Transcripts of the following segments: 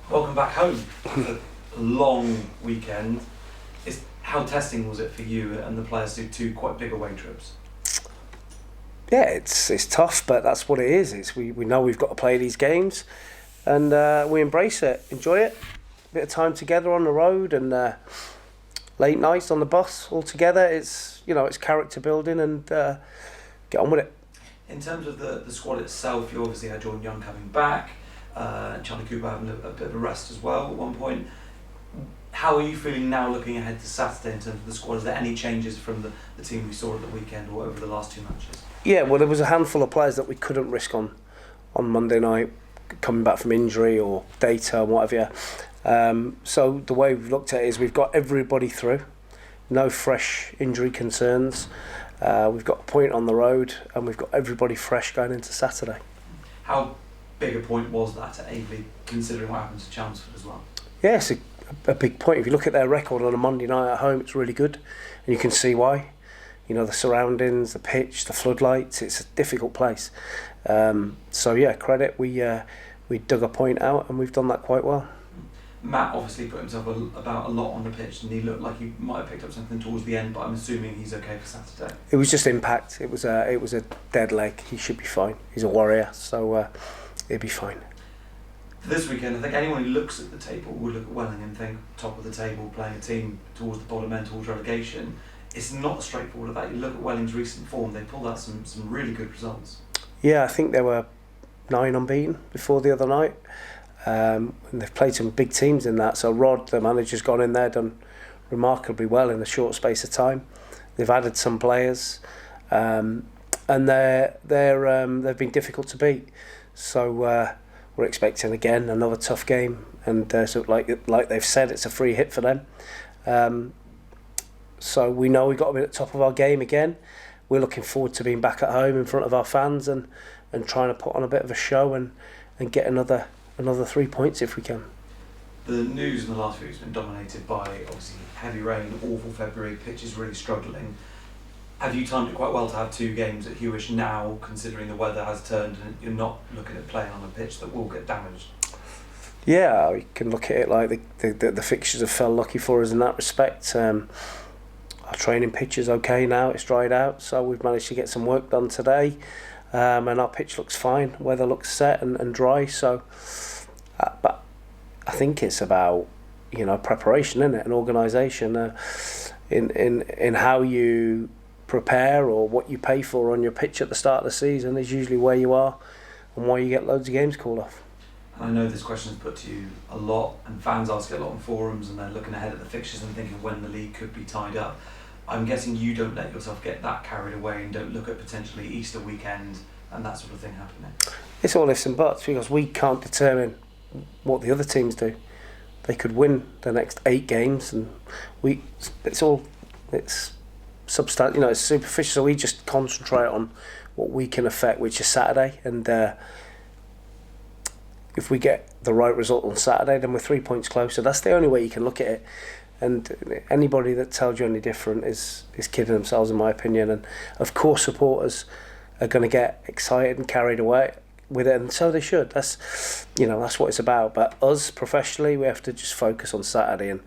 Welcome back home. A long weekend. How testing was it for you and the players to do two quite big away trips? Yeah, it's tough, but that's what it is. We know we've got to play these games, and we embrace it, enjoy it. Bit of time together on the road, and late nights on the bus all together. It's character building, and get on with it. In terms of the squad itself, you obviously had Jordan Young coming back, Charlie Cooper having a bit of a rest as well at one point. How are you feeling now looking ahead to Saturday in terms of the squad? Is there any changes from the team we saw at the weekend or over the last two matches? Yeah, well, there was a handful of players that we couldn't risk on Monday night, coming back from injury or data and whatever. So the way we've looked at it is we've got everybody through, no fresh injury concerns. We've got a point on the road, and we've got everybody fresh going into Saturday. How big a point was that at Avely, considering what happened to Chelmsford as well? Yeah, it's a big point. If you look at their record on a Monday night at home, it's really good, and you can see why. The surroundings, the pitch, the floodlights. It's a difficult place. So yeah, credit. We dug a point out, and we've done that quite well. Matt obviously put himself about a lot on the pitch, and he looked like he might have picked up something towards the end, but I'm assuming he's okay for Saturday. It was just impact. It was a dead leg. He should be fine. He's a warrior, so he'll be fine. For this weekend, I think anyone who looks at the table would look at Welling and think top of the table, playing a team towards the bottom end, towards relegation. It's not as straightforward as that. You look at Welling's recent form; they pulled out some really good results. Yeah, I think they were 9 unbeaten before the other night. And they've played some big teams in that. So Rod, the manager's gone in there, done remarkably well in a short space of time. They've added some players, and they've been difficult to beat. So we're expecting again another tough game, and so like they've said, it's a free hit for them. So we know we've got to be at the top of our game again. We're looking forward to being back at home in front of our fans and trying to put on a bit of a show and get another 3 points if we can. The news in the last few weeks has been dominated by obviously heavy rain, awful February, pitch is really struggling. Have you timed it quite well to have two games at Hewish now, considering the weather has turned and you're not looking at playing on a pitch that will get damaged? Yeah, we can look at it like the fixtures have felt lucky for us in that respect. Our training pitch is okay now, it's dried out, so we've managed to get some work done today. And our pitch looks fine, weather looks set and dry, so but I think it's about preparation, isn't it, and organisation in how you prepare or what you pay for on your pitch at the start of the season is usually where you are and why you get loads of games called off. And I know this question is put to you a lot, and fans ask it a lot on forums, and they're looking ahead at the fixtures and thinking when the league could be tied up. I'm guessing you don't let yourself get that carried away and don't look at potentially Easter weekend and that sort of thing happening. It's all ifs and buts because we can't determine what the other teams do. They could win the next 8 games, and it's substantial. It's superficial. So we just concentrate on what we can affect, which is Saturday. And if we get the right result on Saturday, then we're 3 points closer. That's the only way you can look at it. And anybody that tells you any different is kidding themselves, in my opinion. And of course, supporters are going to get excited and carried away with it, and so they should. That's what it's about. But us professionally, we have to just focus on Saturday and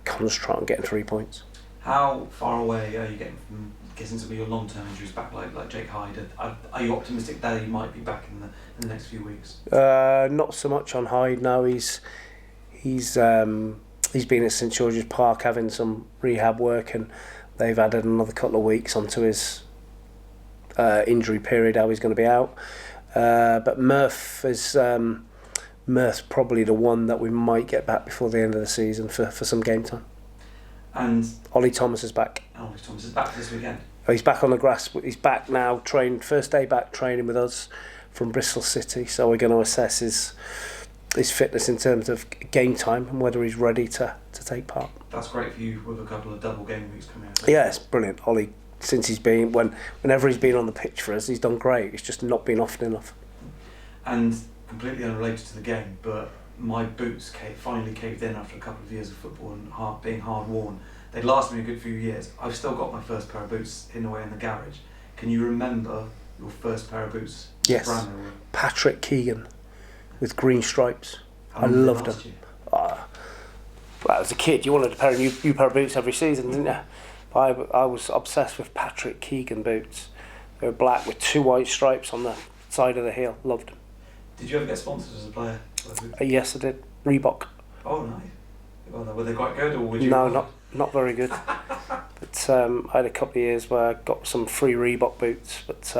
concentrate on getting 3 points. How far away are you getting from getting some of your long-term injuries back, like Jake Hyde? Are you optimistic that he might be back in the next few weeks? Not so much on Hyde. No, he's been at St George's Park having some rehab work, and they've added another couple of weeks onto his injury period, how he's going to be out. But Murph's probably the one that we might get back before the end of the season for some game time. And Ollie Thomas is back. Ollie Thomas is back this weekend. Oh, he's back on the grass. He's back now, first day back training with us from Bristol City. So we're going to assess his fitness in terms of game time and whether he's ready to take part. That's great for you with a couple of double game weeks coming up. Yeah, it's brilliant. Ollie, since he's been, whenever he's been on the pitch for us, he's done great. It's just not been often enough. And completely unrelated to the game, but my boots finally caved in after a couple of years of football and being hard worn. They lasted me a good few years. I've still got my first pair of boots hidden away in the garage. Can you remember your first pair of boots? Yes. Patrick Keegan with green stripes. How I long did they loved last them. you? Well, as a kid, you wanted a pair of new pair of boots every season, didn't you? But I was obsessed with Patrick Keegan boots. They were black with 2 white stripes on the side of the heel. Loved them. Did you ever get sponsored as a player? Yes, I did. Reebok. Oh, nice. Well, were they quite good, or would you? No, not very good. But I had a couple of years where I got some free Reebok boots, but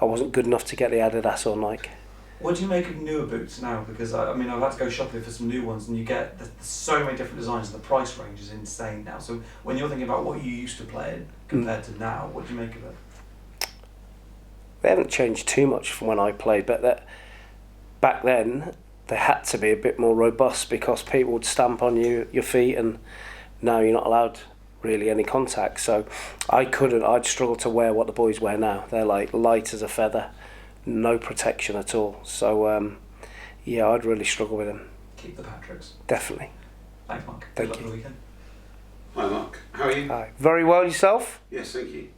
I wasn't good enough to get the Adidas or Nike. What do you make of newer boots now? Because I've had to go shopping for some new ones, and you get there's so many different designs, and the price range is insane now. So when you're thinking about what you used to play in compared to now, what do you make of it? They haven't changed too much from when I played, but back then they had to be a bit more robust because people would stamp on your feet, and now you're not allowed really any contact. So I'd struggle to wear what the boys wear now. They're like light as a feather, no protection at all. So yeah, I'd really struggle with them. Keep the Patricks. Definitely. Thanks, Mark. Thank Good luck you. for the weekend. Hi Mark, how are you? Hi. Very well, yourself? Yes, thank you.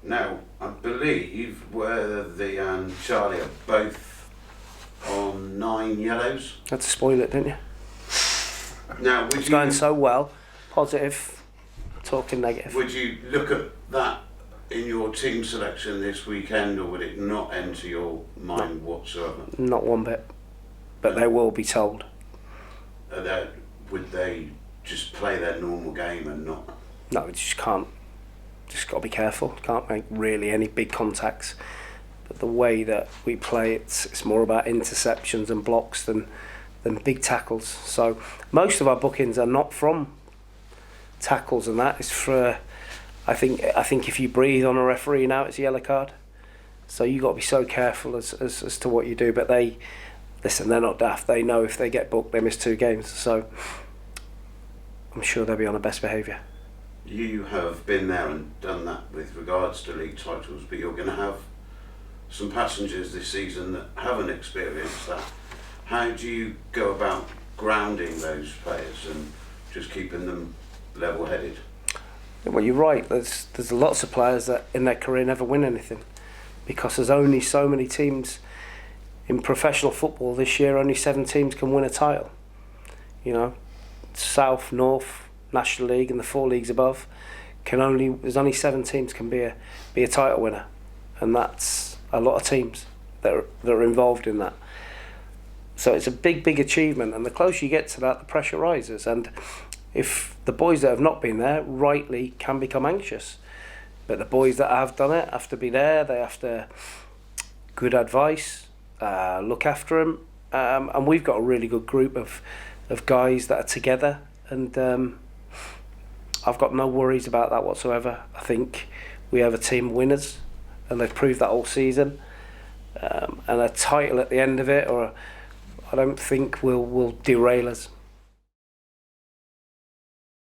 Now, I believe Worthy and Charlie are both on 9 yellows. Had to spoil it, didn't you? Now, It's going so well. Positive, talking negative. would you look at that in your team selection this weekend, or would it not enter your mind whatsoever? Not one bit. But they will be told. Would they just play their normal game and not? No, we just can't. Just got to be careful. Can't make really any big contacts. But the way that we play, it's more about interceptions and blocks than big tackles. So most of our bookings are not from tackles, and that is for. I think if you breathe on a referee now, it's a yellow card. So you got to be so careful as to what you do. But they're not daft. They know if they get booked, they miss 2 games. So I'm sure they'll be on their best behaviour. You have been there and done that with regards to league titles, but you're going to have some passengers this season that haven't experienced that. How do you go about grounding those players and just keeping them level-headed? Well, you're right. There's lots of players that in their career never win anything because there's only so many teams in professional football this year. Only 7 teams can win a title. You know, South, North, National League, and the 4 leagues above there's only 7 teams can be a title winner, and that's a lot of teams that are involved in that. So it's a big achievement, and the closer you get to that, the pressure rises. And if the boys that have not been there rightly can become anxious, but the boys that have done it have to be there. They have to good advice, look after them, and we've got a really good group of guys that are together, and I've got no worries about that whatsoever. I think we have a team of winners, and they've proved that all season. And a title at the end of it, or I don't think will derail us.